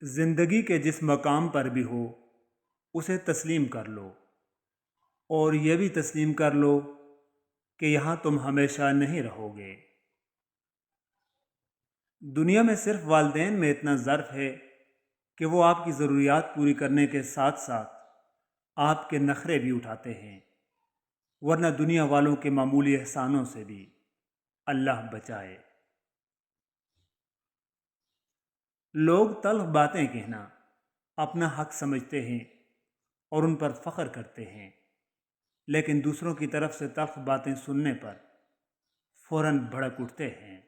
زندگی کے جس مقام پر بھی ہو اسے تسلیم کر لو، اور یہ بھی تسلیم کر لو کہ یہاں تم ہمیشہ نہیں رہو گے۔ دنیا میں صرف والدین میں اتنا ظرف ہے کہ وہ آپ کی ضروریات پوری کرنے کے ساتھ ساتھ آپ کے نخرے بھی اٹھاتے ہیں، ورنہ دنیا والوں کے معمولی احسانوں سے بھی اللہ بچائے۔ لوگ تلخ باتیں کہنا اپنا حق سمجھتے ہیں اور ان پر فخر کرتے ہیں، لیکن دوسروں کی طرف سے تلخ باتیں سننے پر فوراً بھڑک اٹھتے ہیں۔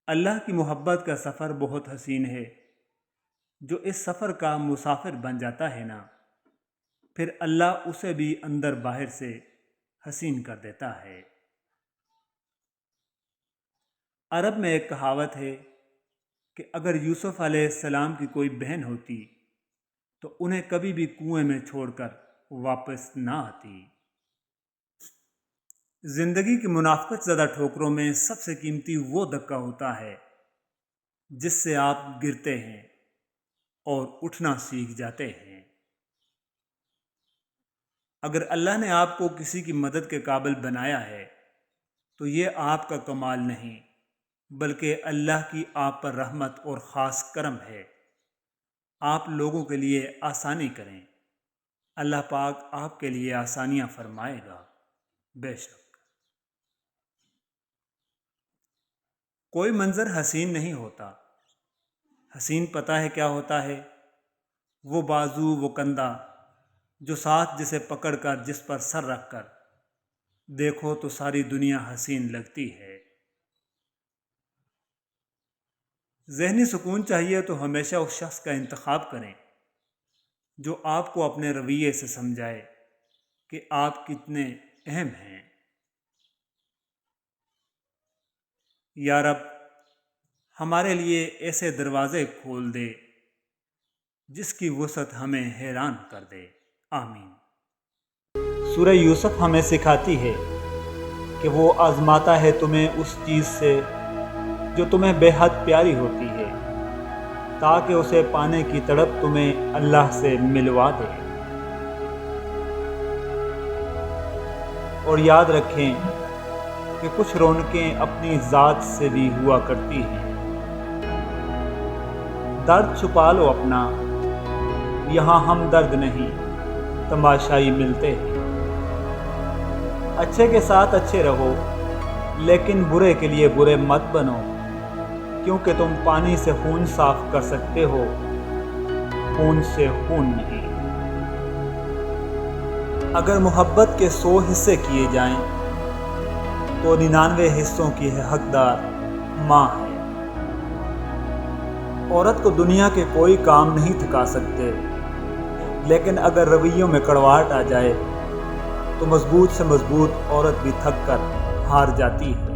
اللہ کی محبت کا سفر بہت حسین ہے۔ جو اس سفر کا مسافر بن جاتا ہے نا، پھر اللہ اسے بھی اندر باہر سے حسین کر دیتا ہے۔ عرب میں ایک کہاوت ہے کہ اگر یوسف علیہ السلام کی کوئی بہن ہوتی تو انہیں کبھی بھی کنویں میں چھوڑ کر واپس نہ آتی۔ زندگی کی منافقت زدہ ٹھوکروں میں سب سے قیمتی وہ دھکا ہوتا ہے جس سے آپ گرتے ہیں اور اٹھنا سیکھ جاتے ہیں۔ اگر اللہ نے آپ کو کسی کی مدد کے قابل بنایا ہے تو یہ آپ کا کمال نہیں، بلکہ اللہ کی آپ پر رحمت اور خاص کرم ہے۔ آپ لوگوں کے لیے آسانی کریں، اللہ پاک آپ کے لیے آسانیاں فرمائے گا، بے شک۔ کوئی منظر حسین نہیں ہوتا، حسین پتہ ہے کیا ہوتا ہے؟ وہ بازو، وہ کندھا جو ساتھ جسے پکڑ کر جس پر سر رکھ کر دیکھو تو ساری دنیا حسین لگتی ہے۔ ذہنی سکون چاہیے تو ہمیشہ اس شخص کا انتخاب کریں جو آپ کو اپنے رویے سے سمجھائے کہ آپ کتنے اہم ہیں۔ یا رب، ہمارے لیے ایسے دروازے کھول دے جس کی وسعت ہمیں حیران کر دے، آمین۔ سورہ یوسف ہمیں سکھاتی ہے کہ وہ آزماتا ہے تمہیں اس چیز سے جو تمہیں بے حد پیاری ہوتی ہے، تاکہ اسے پانے کی تڑپ تمہیں اللہ سے ملوا دے۔ اور یاد رکھیں کہ کچھ رونقیں اپنی ذات سے بھی ہوا کرتی ہیں۔ درد چھپا لو اپنا، یہاں ہم درد نہیں تماشائی ملتے ہیں۔ اچھے کے ساتھ اچھے رہو، لیکن برے کے لیے برے مت بنو، کیونکہ تم پانی سے خون صاف کر سکتے ہو، خون سے خون نہیں۔ اگر محبت کے 100 حصے کیے جائیں تو 99 حصوں کی حقدار ماں ہے۔ عورت کو دنیا کے کوئی کام نہیں تھکا سکتے، لیکن اگر رویوں میں کڑواہٹ آ جائے تو مضبوط سے مضبوط عورت بھی تھک کر ہار جاتی ہے۔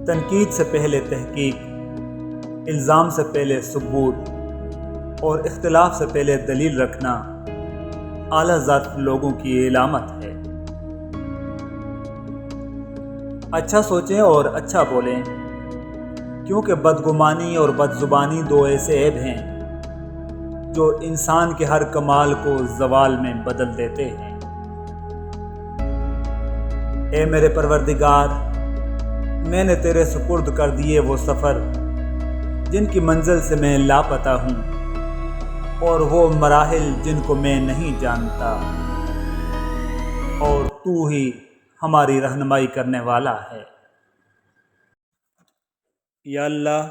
تنقید سے پہلے تحقیق، الزام سے پہلے ثبوت اور اختلاف سے پہلے دلیل رکھنا اعلیٰ ذات لوگوں کی علامت ہے۔ اچھا سوچیں اور اچھا بولیں، کیونکہ بدگمانی اور بدزبانی 2 ایسے عیب ہیں جو انسان کے ہر کمال کو زوال میں بدل دیتے ہیں۔ اے میرے پروردگار، میں نے تیرے سپرد کر دیے وہ سفر جن کی منزل سے میں لاپتہ ہوں، اور وہ مراحل جن کو میں نہیں جانتا، اور تو ہی ہماری رہنمائی کرنے والا ہے۔ یا اللہ،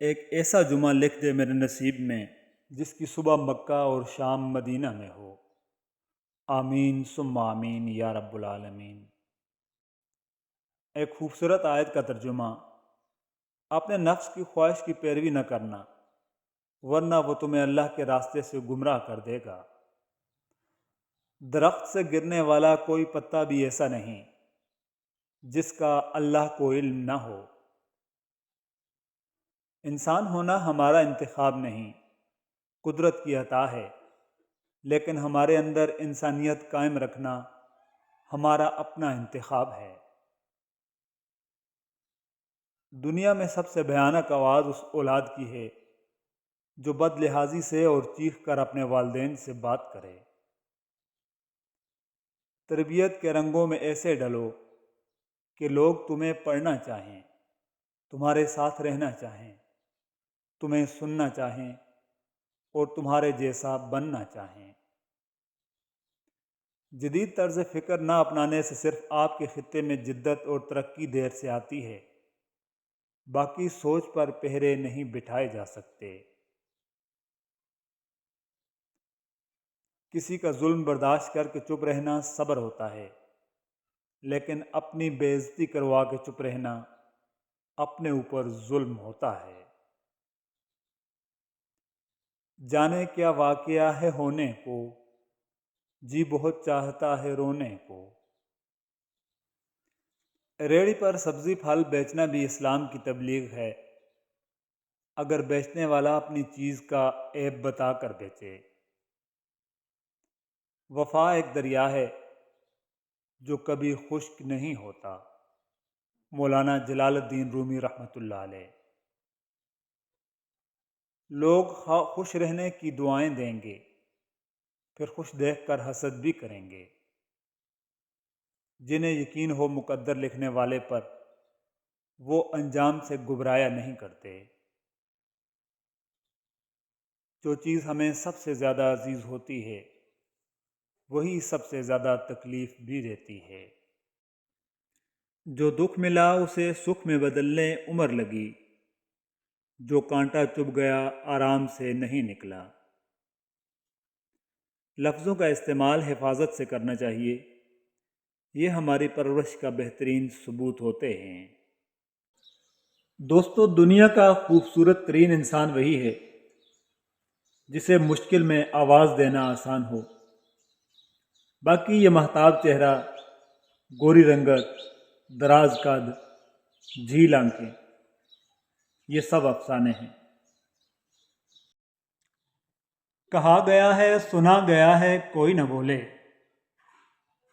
ایک ایسا جمعہ لکھ دے میرے نصیب میں جس کی صبح مکہ اور شام مدینہ میں ہو، آمین ثم آمین یا رب العالمین۔ ایک خوبصورت آیت کا ترجمہ: اپنے نفس کی خواہش کی پیروی نہ کرنا، ورنہ وہ تمہیں اللہ کے راستے سے گمراہ کر دے گا۔ درخت سے گرنے والا کوئی پتا بھی ایسا نہیں جس کا اللہ کو علم نہ ہو۔ انسان ہونا ہمارا انتخاب نہیں، قدرت کی عطا ہے، لیکن ہمارے اندر انسانیت قائم رکھنا ہمارا اپنا انتخاب ہے۔ دنیا میں سب سے بھیانک آواز اس اولاد کی ہے جو بد لحاظی سے اور چیخ کر اپنے والدین سے بات کرے۔ تربیت کے رنگوں میں ایسے ڈلو کہ لوگ تمہیں پڑھنا چاہیں، تمہارے ساتھ رہنا چاہیں، تمہیں سننا چاہیں اور تمہارے جیسا بننا چاہیں۔ جدید طرز فکر نہ اپنانے سے صرف آپ کے خطے میں جدت اور ترقی دیر سے آتی ہے، باقی سوچ پر پہرے نہیں بٹھائے جا سکتے۔ کسی کا ظلم برداشت کر کے چپ رہنا صبر ہوتا ہے، لیکن اپنی بے عزتی کروا کے چپ رہنا اپنے اوپر ظلم ہوتا ہے۔ جانے کیا واقعہ ہے ہونے کو، جی بہت چاہتا ہے رونے کو۔ ریڑھی پر سبزی پھل بیچنا بھی اسلام کی تبلیغ ہے، اگر بیچنے والا اپنی چیز کا عیب بتا کر بیچے۔ وفا ایک دریا ہے جو کبھی خشک نہیں ہوتا۔ مولانا جلال الدین رومی رحمۃ اللہ علیہ۔ لوگ خوش رہنے کی دعائیں دیں گے، پھر خوش دیکھ کر حسد بھی کریں گے۔ جنہیں یقین ہو مقدر لکھنے والے پر، وہ انجام سے گھبرایا نہیں کرتے۔ جو چیز ہمیں سب سے زیادہ عزیز ہوتی ہے، وہی سب سے زیادہ تکلیف بھی دیتی ہے۔ جو دکھ ملا اسے سکھ میں بدلنے عمر لگی، جو کانٹا چبھ گیا آرام سے نہیں نکلا۔ لفظوں کا استعمال حفاظت سے کرنا چاہیے، یہ ہماری پرورش کا بہترین ثبوت ہوتے ہیں۔ دوستو، دنیا کا خوبصورت ترین انسان وہی ہے جسے مشکل میں آواز دینا آسان ہو۔ باقی یہ مہتاب چہرہ، گوری رنگت، دراز قد، جھیل آنکھیں، یہ سب افسانے ہیں۔ کہا گیا ہے سنا گیا ہے کوئی نہ بولے،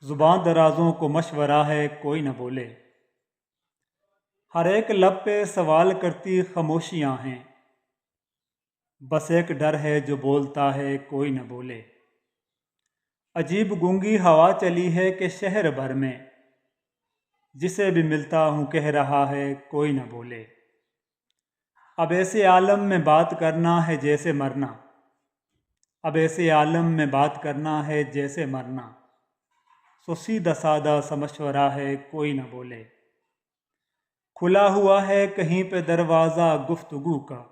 زبان درازوں کو مشورہ ہے کوئی نہ بولے۔ ہر ایک لب پہ سوال کرتی خاموشیاں ہیں، بس ایک ڈر ہے جو بولتا ہے کوئی نہ بولے۔ عجیب گونگی ہوا چلی ہے کہ شہر بھر میں، جسے بھی ملتا ہوں کہہ رہا ہے کوئی نہ بولے۔ اب ایسے عالم میں بات کرنا ہے جیسے مرنا، اب ایسے عالم میں بات کرنا ہے جیسے مرنا، سو سیدھا سادہ سا مشورہ ہے کوئی نہ بولے۔ کھلا ہوا ہے کہیں پہ دروازہ گفتگو کا،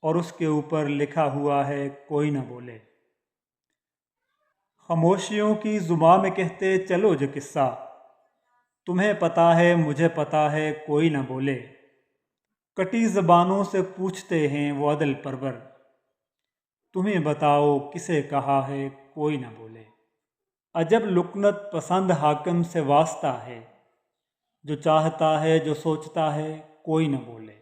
اور اس کے اوپر لکھا ہوا ہے کوئی نہ بولے۔ خاموشیوں کی زباں میں کہتے چلو جو قصہ، تمہیں پتہ ہے مجھے پتہ ہے کوئی نہ بولے۔ کٹی زبانوں سے پوچھتے ہیں وہ عدل پرور، تمہیں بتاؤ کسے کہا ہے کوئی نہ بولے۔ عجب لکنت پسند حاکم سے واسطہ ہے، جو چاہتا ہے جو سوچتا ہے کوئی نہ بولے۔